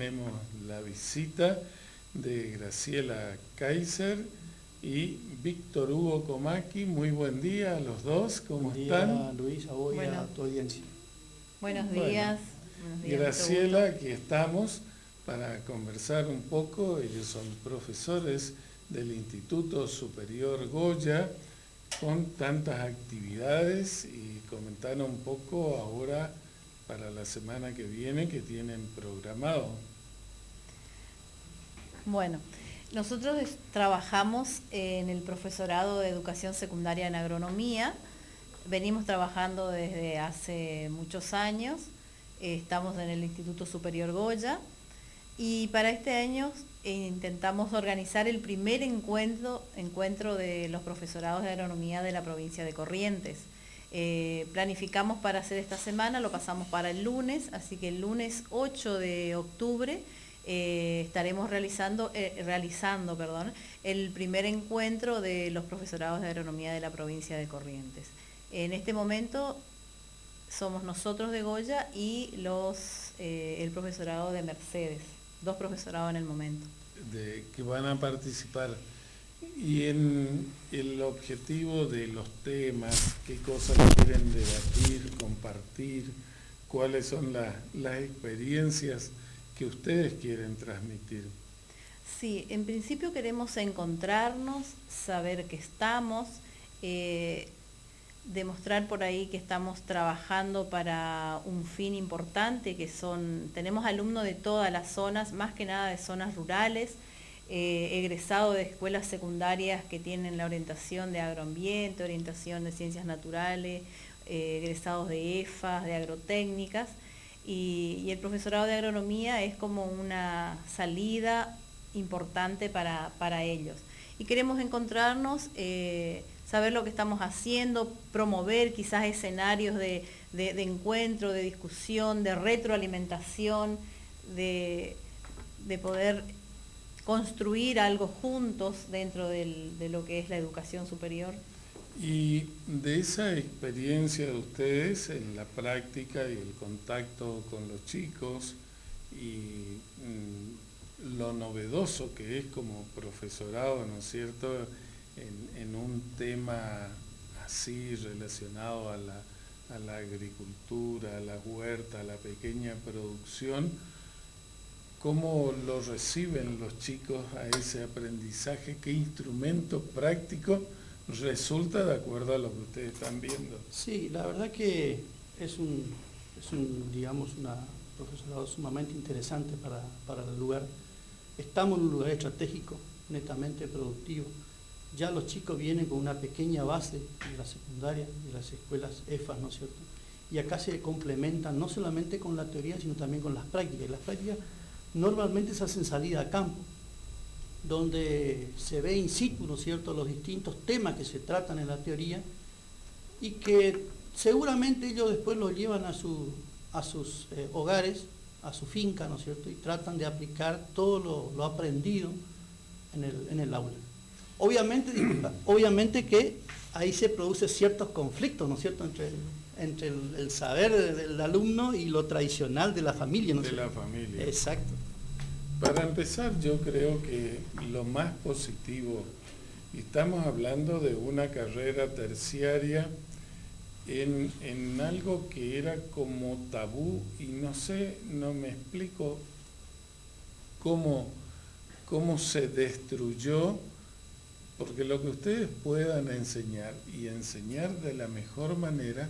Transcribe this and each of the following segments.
tenemos la visita de Graciela Kaiser y Víctor Hugo Comaqui. Muy buen día a los dos, ¿cómo están? Buen día, Luis, a vos y a tu audiencia. Buenos días. Buenos días, Graciela, aquí estamos para conversar un poco. Ellos son profesores del Instituto Superior Goya, con tantas actividades, y comentar un poco ahora para la semana que viene que tienen programado. Bueno, nosotros trabajamos en el profesorado de educación secundaria en agronomía. Venimos trabajando desde hace muchos años. Estamos en el Instituto Superior Goya y para este año intentamos organizar el primer encuentro de los profesorados de agronomía de la provincia de Corrientes. Planificamos para hacer esta semana, lo pasamos para el lunes, así que el lunes 8 de octubre estaremos realizando el primer encuentro de los profesorados de agronomía de la provincia de Corrientes. En este momento somos nosotros de Goya y el profesorado de Mercedes, 2 profesorados en el momento. Que van a participar. Y en el objetivo de los temas, qué cosas quieren debatir, compartir, cuáles son las experiencias que ustedes quieren transmitir. Sí, en principio queremos encontrarnos, saber que estamos, demostrar por ahí que estamos trabajando para un fin importante, tenemos alumnos de todas las zonas, más que nada de zonas rurales, egresados de escuelas secundarias que tienen la orientación de agroambiente, orientación de ciencias naturales, egresados de EFAS, de agrotécnicas, y el profesorado de agronomía es como una salida importante para ellos. Y queremos encontrarnos, saber lo que estamos haciendo, promover quizás escenarios de encuentro, de discusión, de retroalimentación, de poder construir algo juntos dentro de lo que es la educación superior. Y de esa experiencia de ustedes en la práctica y el contacto con los chicos y lo novedoso que es como profesorado, ¿no es cierto?, en un tema así relacionado a la agricultura, a la huerta, a la pequeña producción, ¿cómo lo reciben los chicos a ese aprendizaje? ¿Qué instrumento práctico resulta de acuerdo a lo que ustedes están viendo? Sí, la verdad que es un profesorado sumamente interesante para el lugar. Estamos en un lugar estratégico, netamente productivo. Ya los chicos vienen con una pequeña base de la secundaria, de las escuelas EFAS, ¿no es cierto? Y acá se complementan no solamente con la teoría, sino también con las prácticas. Y las prácticas normalmente se hacen salida a campo, donde se ve in situ, ¿no es cierto?, los distintos temas que se tratan en la teoría y que seguramente ellos después los llevan a sus hogares, a su finca, ¿no es cierto?, y tratan de aplicar todo lo aprendido en el aula. Obviamente que ahí se producen ciertos conflictos, ¿no es cierto?, entre el saber del alumno y lo tradicional de la familia, ¿no es cierto? De la familia. Exacto. Para empezar, yo creo que lo más positivo, estamos hablando de una carrera terciaria en algo que era como tabú, y no me explico cómo se destruyó, porque lo que ustedes puedan enseñar y enseñar de la mejor manera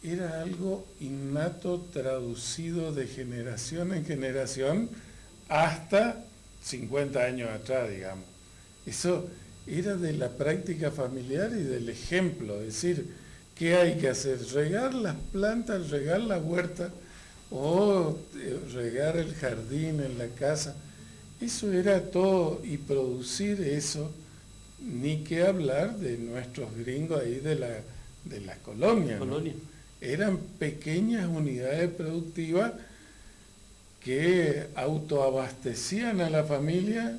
era algo innato, traducido de generación en generación hasta 50 años atrás, digamos. Eso era de la práctica familiar y del ejemplo, es decir, ¿qué hay que hacer? Regar las plantas, regar la huerta o regar el jardín en la casa. Eso era todo, y producir eso, ni que hablar de nuestros gringos ahí de las colonias, ¿no? Eran pequeñas unidades productivas que autoabastecían a la familia,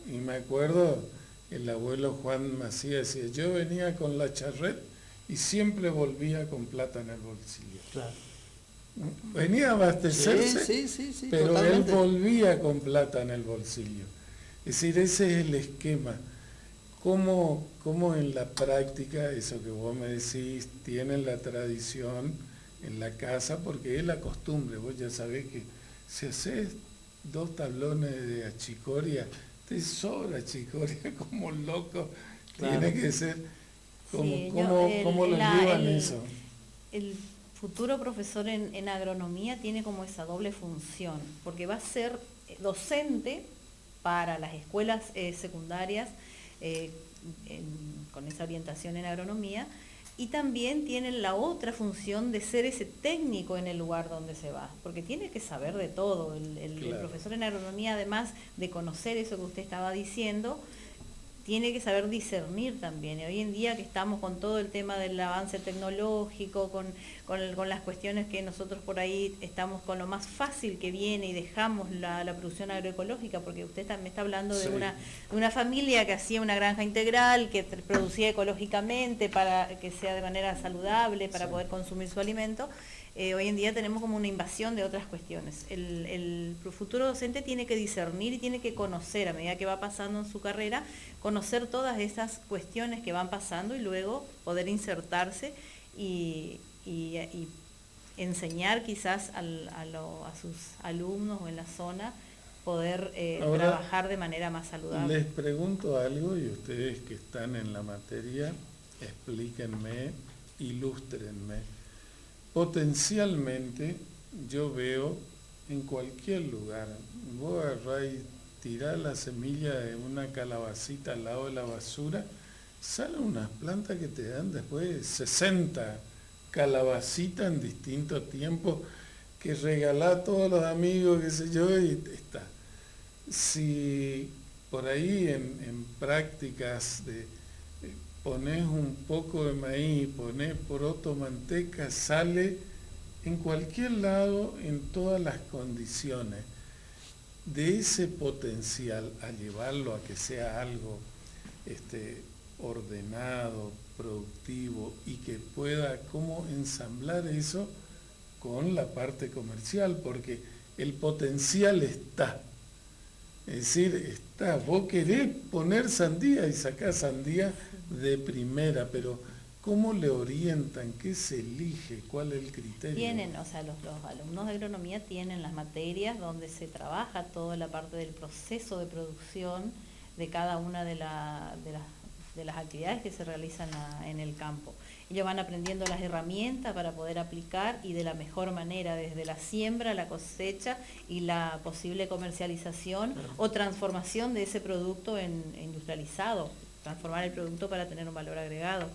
y me acuerdo, el abuelo Juan Macías decía, yo venía con la charrette y siempre volvía con plata en el bolsillo. Claro. venía a abastecerse, Sí, pero totalmente. él volvía con plata en el bolsillo. Es decir, ese es el esquema. ¿Cómo en la práctica, eso que vos me decís, tienen la tradición en la casa? Porque es la costumbre. Vos ya sabés que si haces 2 tablones de achicoria, te sobra achicoria como loco. Claro. Tiene que ser. Sí, ¿Cómo lo llevan eso? El futuro profesor en agronomía tiene como esa doble función, porque va a ser docente para las escuelas secundarias con esa orientación en agronomía, y también tiene la otra función de ser ese técnico en el lugar donde se va, porque tiene que saber de todo. El Claro. profesor en agronomía, además de conocer eso que usted estaba diciendo, tiene que saber discernir también. Y hoy en día que estamos con todo el tema del avance tecnológico, con las cuestiones que nosotros por ahí estamos con lo más fácil que viene y dejamos la producción agroecológica, porque usted me está hablando Sí. de una familia que hacía una granja integral, que producía ecológicamente para que sea de manera saludable, para Sí. poder consumir su alimento. Hoy en día tenemos como una invasión de otras cuestiones. El futuro docente tiene que discernir y tiene que conocer, a medida que va pasando en su carrera, conocer todas esas cuestiones que van pasando y luego poder insertarse y enseñar quizás a sus alumnos o en la zona, poder Ahora, trabajar de manera más saludable. Les pregunto algo y ustedes que están en la materia, explíquenme, ilústrenme. Potencialmente yo veo en cualquier lugar, vos agarrás y tirás la semilla de una calabacita al lado de la basura, salen unas plantas que te dan después 60 calabacitas en distintos tiempos, que regalá a todos los amigos, qué sé yo, y está. Si por ahí en prácticas de pones un poco de maíz, pones poroto, manteca, sale en cualquier lado, en todas las condiciones. De ese potencial a llevarlo a que sea algo ordenado, productivo, y que pueda cómo ensamblar eso con la parte comercial, porque el potencial está. Es decir, está, vos querés poner sandía y sacar sandía de primera, pero ¿cómo le orientan? ¿Qué se elige? ¿Cuál es el criterio? Tienen, o sea, los alumnos de agronomía tienen las materias donde se trabaja toda la parte del proceso de producción de cada una de las actividades que se realizan en el campo. Ellos van aprendiendo las herramientas para poder aplicar y de la mejor manera, desde la siembra, la cosecha y la posible comercialización o transformación de ese producto en industrializado, transformar el producto para tener un valor agregado.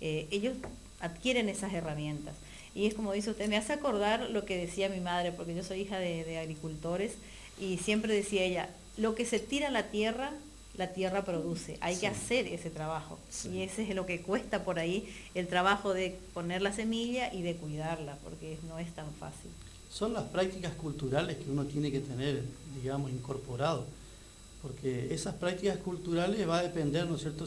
Ellos adquieren esas herramientas. Y es como dice usted, me hace acordar lo que decía mi madre, porque yo soy hija de agricultores, y siempre decía ella, lo que se tira a la tierra produce, hay que hacer ese trabajo. Sí. Y ese es lo que cuesta por ahí, el trabajo de poner la semilla y de cuidarla, porque no es tan fácil. Son las prácticas culturales que uno tiene que tener, digamos, incorporado, porque esas prácticas culturales va a depender, ¿no es cierto?,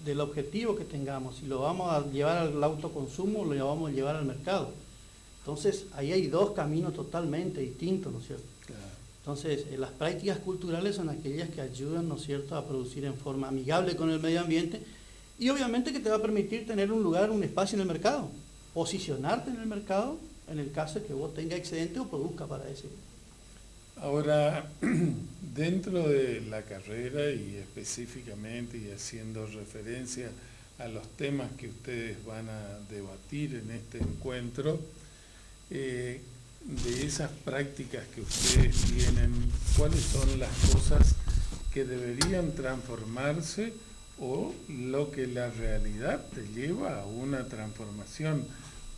del objetivo que tengamos, si lo vamos a llevar al autoconsumo o lo vamos a llevar al mercado. Entonces, ahí hay 2 caminos totalmente distintos, ¿no es cierto? Claro. Entonces, las prácticas culturales son aquellas que ayudan, ¿no es cierto?, a producir en forma amigable con el medio ambiente, y obviamente que te va a permitir tener un lugar, un espacio en el mercado, posicionarte en el mercado en el caso de que vos tengas excedente o produzca para ese. Ahora, dentro de la carrera y específicamente y haciendo referencia a los temas que ustedes van a debatir en este encuentro, de esas prácticas que ustedes tienen, ¿cuáles son las cosas que deberían transformarse o lo que la realidad te lleva a una transformación?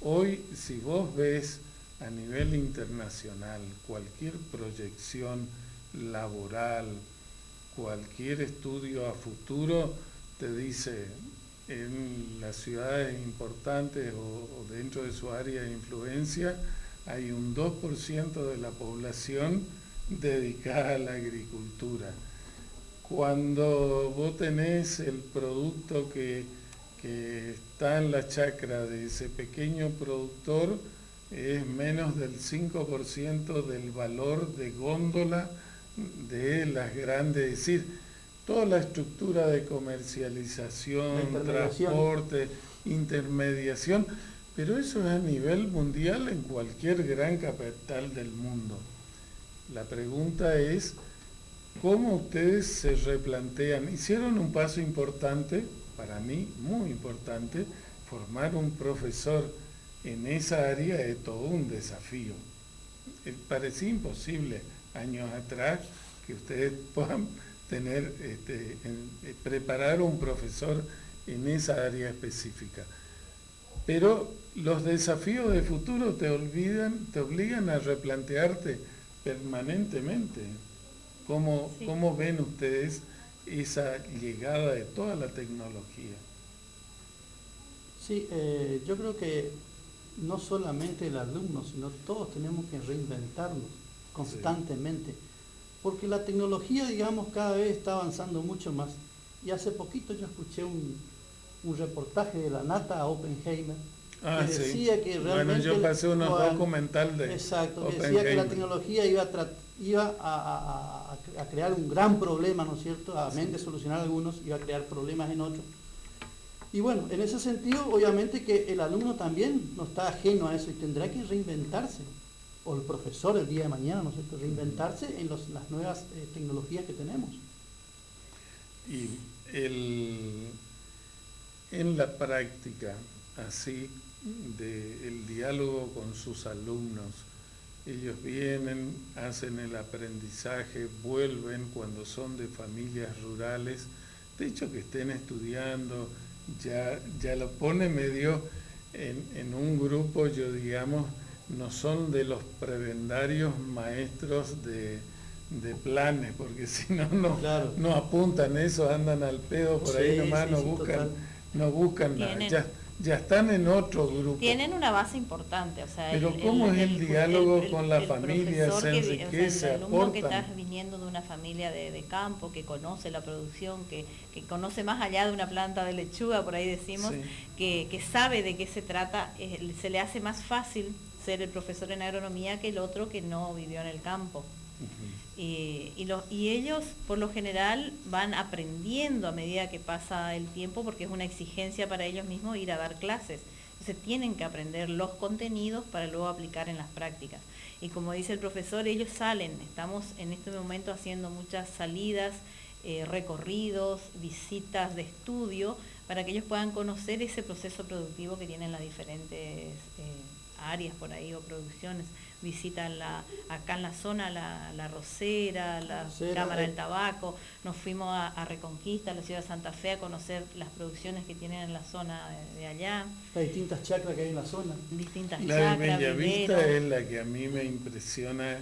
Hoy, si vos ves a nivel internacional cualquier proyección laboral, cualquier estudio a futuro, te dice en las ciudades importantes o dentro de su área de influencia hay un 2% de la población dedicada a la agricultura. Cuando vos tenés el producto que está en la chacra de ese pequeño productor, es menos del 5% del valor de góndola de las grandes, es decir, toda la estructura de comercialización, transporte, intermediación, pero eso es a nivel mundial en cualquier gran capital del mundo. La pregunta es, ¿cómo ustedes se replantean? Hicieron un paso importante, para mí muy importante, formar un profesor en esa área es todo un desafío. Parecía imposible años atrás que ustedes puedan tener, preparar un profesor en esa área específica. Pero los desafíos de futuro te obligan a replantearte permanentemente. ¿Cómo ven ustedes esa llegada de toda la tecnología? Sí, yo creo que no solamente el alumno, sino todos tenemos que reinventarnos constantemente, porque la tecnología, digamos, cada vez está avanzando mucho más. Y hace poquito yo escuché un reportaje de la Nata Oppenheimer, que decía que realmente... Bueno, yo pasé unos documentales de exacto, que decía que la tecnología iba a crear un gran problema, ¿no es cierto? Amén de solucionar algunos, iba a crear problemas en otros. Y bueno, en ese sentido, obviamente que el alumno también no está ajeno a eso y tendrá que reinventarse, o el profesor el día de mañana, ¿no es cierto?, reinventarse en las nuevas tecnologías que tenemos. Y en la práctica, así, el diálogo con sus alumnos, ellos vienen, hacen el aprendizaje, vuelven cuando son de familias rurales, de hecho que estén estudiando, ya lo pone medio en un grupo, yo digamos, no son de los prebendarios maestros de planes, porque si no, claro, no apuntan eso, andan al pedo por ahí nomás, no buscan nada, ya están en otro grupo. Tienen una base importante, o sea, pero ¿cómo es el diálogo con la familia? Se enriquece, el alumno que aportan. está viniendo de una familia de campo, que conoce la producción, que conoce más allá de una planta de lechuga, por ahí decimos, sí, que sabe de qué se trata, se le hace más fácil ser el profesor en agronomía que el otro que no vivió en el campo. Uh-huh. Y ellos por lo general van aprendiendo a medida que pasa el tiempo, porque es una exigencia para ellos mismos ir a dar clases. Entonces tienen que aprender los contenidos para luego aplicar en las prácticas. Y como dice el profesor, ellos salen, estamos en este momento haciendo muchas salidas, recorridos, visitas de estudio, para que ellos puedan conocer ese proceso productivo que tienen las diferentes áreas por ahí o producciones. Visitan acá en la zona la Rosera, la Cámara del Tabaco, nos fuimos a Reconquista, a la ciudad de Santa Fe, a conocer las producciones que tienen en la zona de allá. Las distintas chacras que hay en la zona. La de Bellavista es la que a mí me impresiona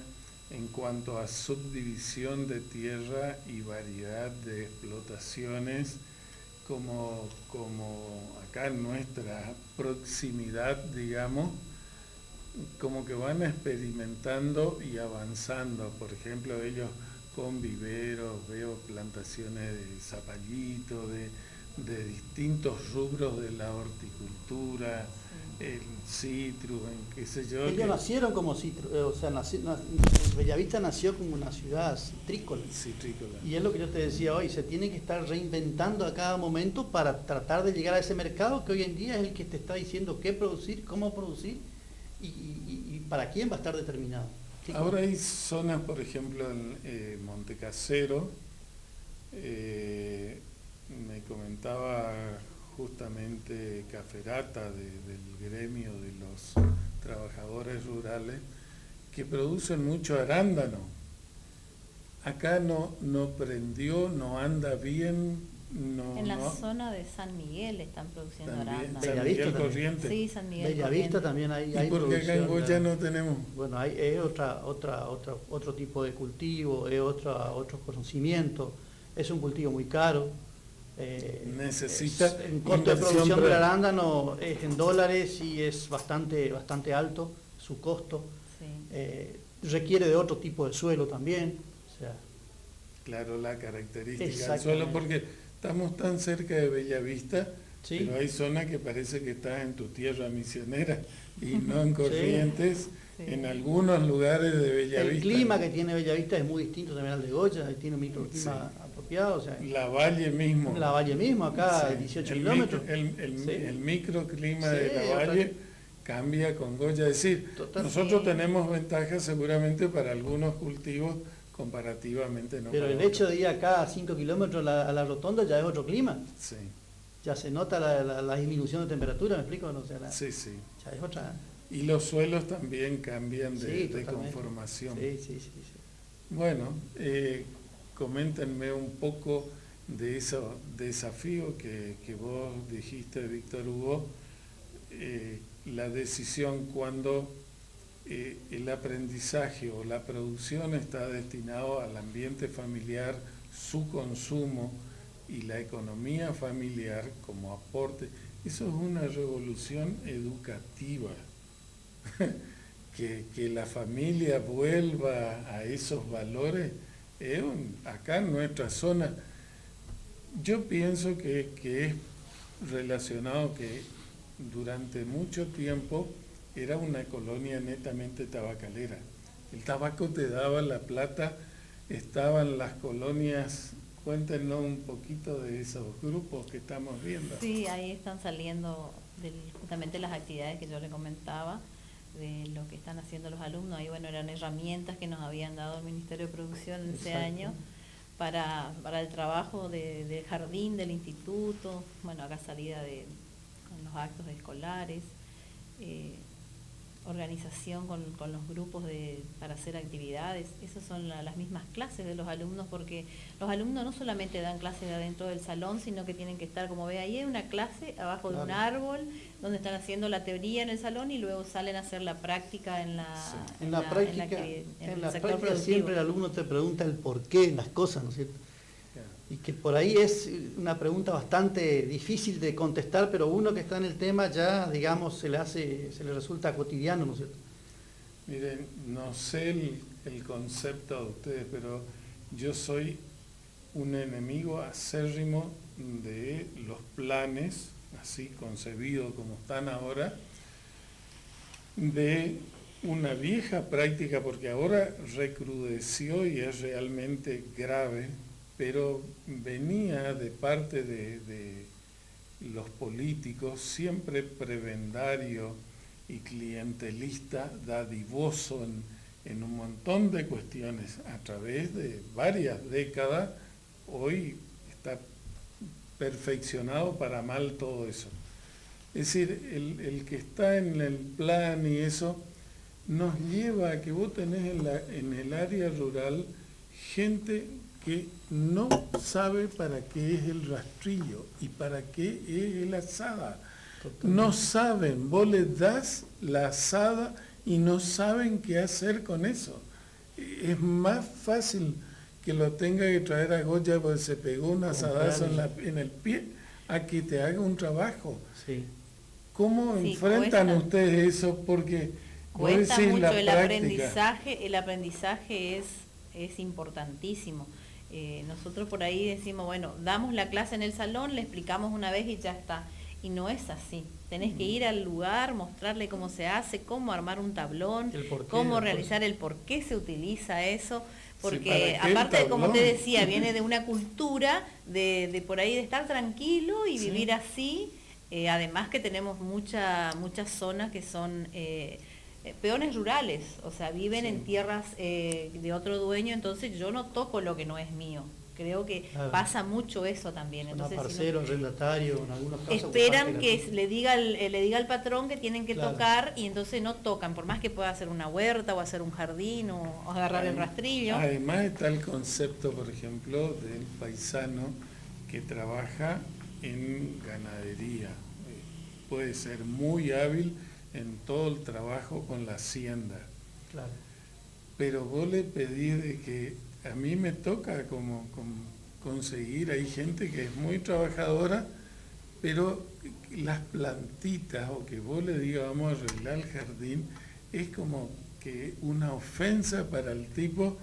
en cuanto a subdivisión de tierra y variedad de explotaciones, como acá en nuestra proximidad, digamos, como que van experimentando y avanzando. Por ejemplo, ellos con viveros, veo plantaciones de zapallito, de distintos rubros de la horticultura, el citrus, qué sé yo. Ellos nacieron como citrus, o sea, Bellavista nació como una ciudad citrícola. Y es lo que yo te decía hoy, se tiene que estar reinventando a cada momento para tratar de llegar a ese mercado que hoy en día es el que te está diciendo qué producir, cómo producir, y para quién va a estar determinado. Ahora hay zonas, por ejemplo, en Montecasero, me comentaba justamente Caferata del gremio de los trabajadores rurales, que producen mucho arándano. Acá no prendió, no anda bien. En la zona de San Miguel están produciendo arándano. San Miguel Corrientes. Sí, San Miguel Bellavista también hay ¿Y por qué acá en Goya no tenemos? Bueno, es otro tipo de cultivo, es otro conocimiento, es un cultivo muy caro. Necesita el costo de producción del arándano es en dólares y es bastante alto su costo. Sí. Requiere de otro tipo de suelo también. O sea, claro, la característica del suelo, porque estamos tan cerca de Bellavista, Sí. Pero hay zonas que parece que estás en tu tierra misionera y no en Corrientes, Sí. en algunos lugares de Bellavista. El clima que tiene Bellavista es muy distinto también al de Goya, y tiene un microclima apropiado. O sea, La Valle mismo. la Valle mismo, acá Sí. 18 El kilómetros. sí. El microclima Sí, de la Valle cambia con Goya. Es decir, nosotros Sí. tenemos ventajas seguramente para algunos cultivos comparativamente no. Pero para el otros. hecho de ir acá a 5 kilómetros a la rotonda ya es otro clima. Sí, Ya se nota la disminución de temperatura, ¿me explico? O sea, sí, sí. ya es otra. Y los suelos también cambian Sí, de totalmente. conformación. Sí, sí, sí. Bueno, coméntenme un poco de esos desafíos que vos dijiste, Víctor Hugo, la decisión cuando el aprendizaje o la producción está destinado al ambiente familiar, su consumo y la economía familiar como aporte. Eso es una revolución educativa. Que la familia vuelva a esos valores, acá en nuestra zona, yo pienso que es relacionado que durante mucho tiempo era una colonia netamente tabacalera. El tabaco te daba la plata, estaban las colonias. Cuéntenos un poquito de esos grupos que estamos viendo. Sí, ahí están saliendo justamente las actividades que yo le comentaba, de lo que están haciendo los alumnos. Ahí, bueno, eran herramientas que nos habían dado el Ministerio de Producción en ese año para el trabajo del jardín del instituto, bueno, acá salida con los actos escolares, organización con los grupos para hacer actividades. Esas son las mismas clases de los alumnos, porque los alumnos no solamente dan clases adentro del salón, sino que tienen que estar, como ve ahí, hay una clase abajo de un árbol, donde están haciendo la teoría en el salón y luego salen a hacer la práctica en la práctica siempre el alumno te pregunta el porqué de las cosas, ¿no es cierto? Y que por ahí es una pregunta bastante difícil de contestar, pero uno que está en el tema ya, digamos, se le resulta cotidiano, ¿no es cierto? Miren, no sé el concepto de ustedes, pero yo soy un enemigo acérrimo de los planes, así concebidos como están ahora, de una vieja práctica, porque ahora recrudeció y es realmente grave, pero venía de parte de los políticos, siempre prebendario y clientelista, dadivoso en un montón de cuestiones a través de varias décadas. Hoy está perfeccionado para mal todo eso. Es decir, el que está en el plan y eso nos lleva a que vos tenés en el área rural gente que no sabe para qué es el rastrillo y para qué es el asada. No saben, vos les das la asada y no saben qué hacer con eso. Es más fácil que lo tenga que traer a Goya porque se pegó un asadazo en el pie a que te haga un trabajo. Sí. ¿Cómo enfrentan ustedes eso? Porque cuesta mucho la el práctica. aprendizaje es importantísimo. Nosotros por ahí decimos, bueno, damos la clase en el salón, le explicamos una vez y ya está. Y no es así. Tenés que ir al lugar, mostrarle cómo se hace, cómo armar un tablón, cómo realizar el por qué se utiliza eso. Porque aparte de, como te decía, viene de una cultura de por ahí de estar tranquilo y vivir así. Además que tenemos muchas zonas que son peones rurales, o sea, viven en tierras de otro dueño, entonces yo no toco lo que no es mío. Creo que pasa mucho eso también. Entonces, parcero, arrendatario, en algunos casos. Esperan que le diga al patrón que tienen que tocar y entonces no tocan, por más que pueda hacer una huerta o hacer un jardín o agarrar el rastrillo. Además está el concepto, por ejemplo, del paisano que trabaja en ganadería. Puede ser muy hábil en todo el trabajo con la hacienda. Claro. Pero vos le pedís de que a mí me toca como conseguir, hay gente que es muy trabajadora, pero las plantitas o que vos le digas vamos a arreglar el jardín, es como que una ofensa para el tipo.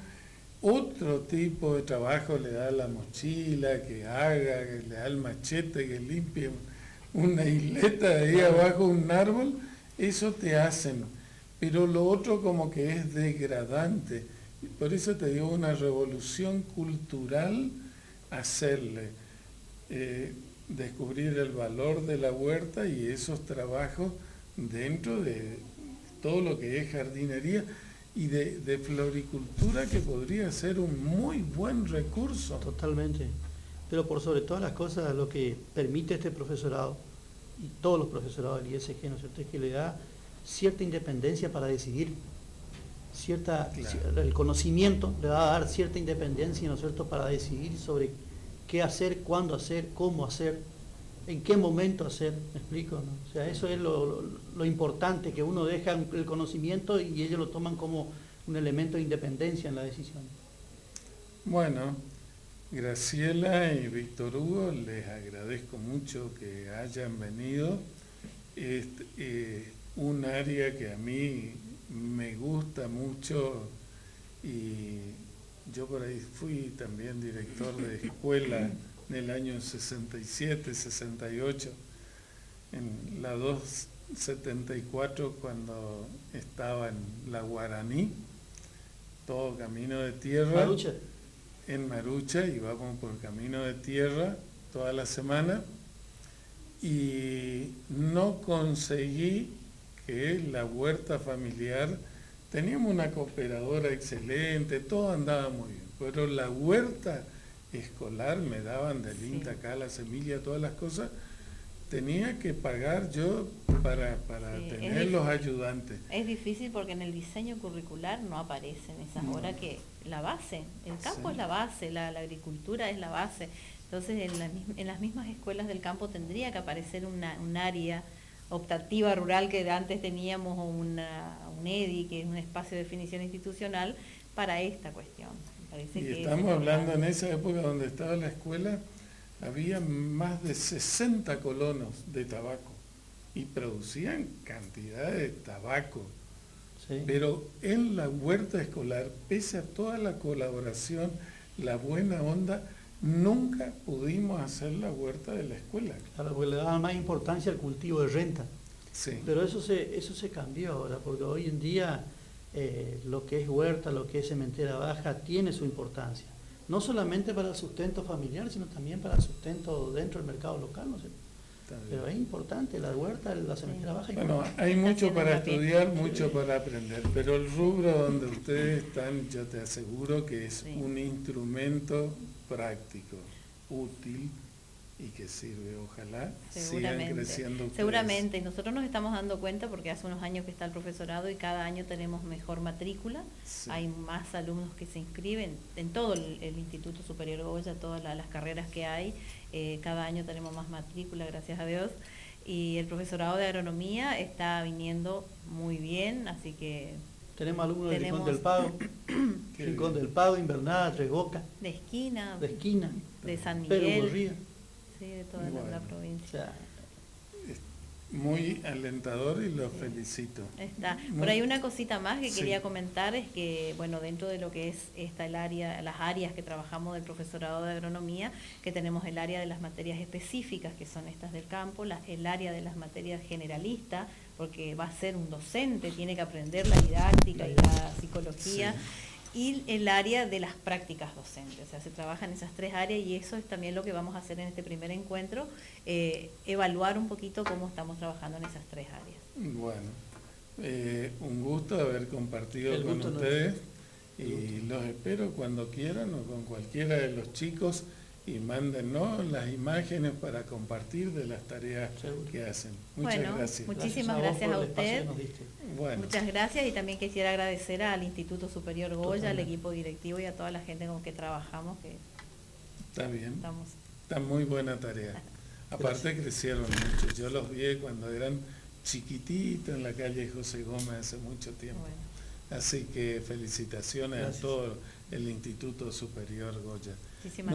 Otro tipo de trabajo le da la mochila, que haga, que le da el machete, que limpie una isleta de ahí abajo, un árbol, eso te hacen. Pero lo otro como que es degradante. Por eso te digo, una revolución cultural hacerle, descubrir el valor de la huerta y esos trabajos dentro de todo lo que es jardinería y de floricultura, que podría ser un muy buen recurso. Totalmente. Pero por sobre todas las cosas, lo que permite este profesorado y todos los profesorados del ISG, ¿no es cierto?, es que le da cierta independencia para decidir, el conocimiento le va a dar cierta independencia, ¿no es cierto?, para decidir sobre qué hacer, cuándo hacer, cómo hacer, en qué momento hacer, ¿me explico?, ¿no? O sea, eso es lo importante, que uno deja el conocimiento y ellos lo toman como un elemento de independencia en la decisión. Bueno, Graciela y Víctor Hugo, les agradezco mucho que hayan venido. Un área que a mí me gusta mucho, y yo por ahí fui también director de escuela en el año 67, 68, en la 274, cuando estaba en la Guaraní, todo camino de tierra. Marucha. En Marucha, íbamos por camino de tierra toda la semana y no conseguí que la huerta familiar, teníamos una cooperadora excelente, todo andaba muy bien, pero la huerta escolar me daban del INTA acá la semilla, todas las cosas, tenía que pagar yo para tener los ayudantes. Es difícil porque en el diseño curricular no aparecen esas horas, que la base, el campo es la base, la agricultura es la base. Entonces en las mismas escuelas del campo tendría que aparecer un área optativa rural, que antes teníamos un EDI, que es un espacio de definición institucional, para esta cuestión. Y estamos hablando en esa época donde estaba la escuela, había más de 60 colonos de tabaco y producían cantidad de tabaco. Sí. Pero en la huerta escolar, pese a toda la colaboración, la buena onda, nunca pudimos hacer la huerta de la escuela. Claro, porque le daban más importancia al cultivo de renta. Sí. Pero eso se cambió ahora, porque hoy en día lo que es huerta, lo que es sementera baja, tiene su importancia. No solamente para el sustento familiar, sino también para el sustento dentro del mercado local, ¿no sé? Pero es importante la huerta, la sementera baja. Bueno, hay mucho para estudiar, mucho para aprender, pero el rubro donde ustedes están, yo te aseguro que es un instrumento práctico, útil y que sirve. Ojalá sigan creciendo ustedes. Seguramente, y nosotros nos estamos dando cuenta porque hace unos años que está el profesorado y cada año tenemos mejor matrícula, hay más alumnos que se inscriben en todo el Instituto Superior Goya, todas las carreras que hay, cada año tenemos más matrícula, gracias a Dios, y el profesorado de agronomía está viniendo muy bien, así que... Tenemos alumnos de Rincón del Pago, Rincón del Pago, Invernada, Tres Bocas, de Esquina, de San Miguel, Gorría. Sí, de toda la provincia. O sea, muy alentador y los felicito. Está. Por ahí una cosita más que quería comentar es que, bueno, dentro de lo que es el área, las áreas que trabajamos del profesorado de agronomía, que tenemos el área de las materias específicas, que son estas del campo, el área de las materias generalistas, porque va a ser un docente, tiene que aprender la didáctica y la psicología. Y el área de las prácticas docentes, o sea, se trabaja en esas tres áreas y eso es también lo que vamos a hacer en este primer encuentro, evaluar un poquito cómo estamos trabajando en esas tres áreas. Bueno, un gusto haber compartido con ustedes y los espero cuando quieran o con cualquiera de los chicos y mándennos las imágenes para compartir de las tareas que hacen. Muchas gracias. Muchísimas gracias a usted. Bueno. Muchas gracias y también quisiera agradecer al Instituto Superior Goya, al equipo directivo y a toda la gente con que trabajamos. Que está bien, está muy buena tarea. Aparte crecieron mucho, yo los vi cuando eran chiquititos en la calle José Gómez hace mucho tiempo. Bueno. Así que felicitaciones a todo el Instituto Superior Goya.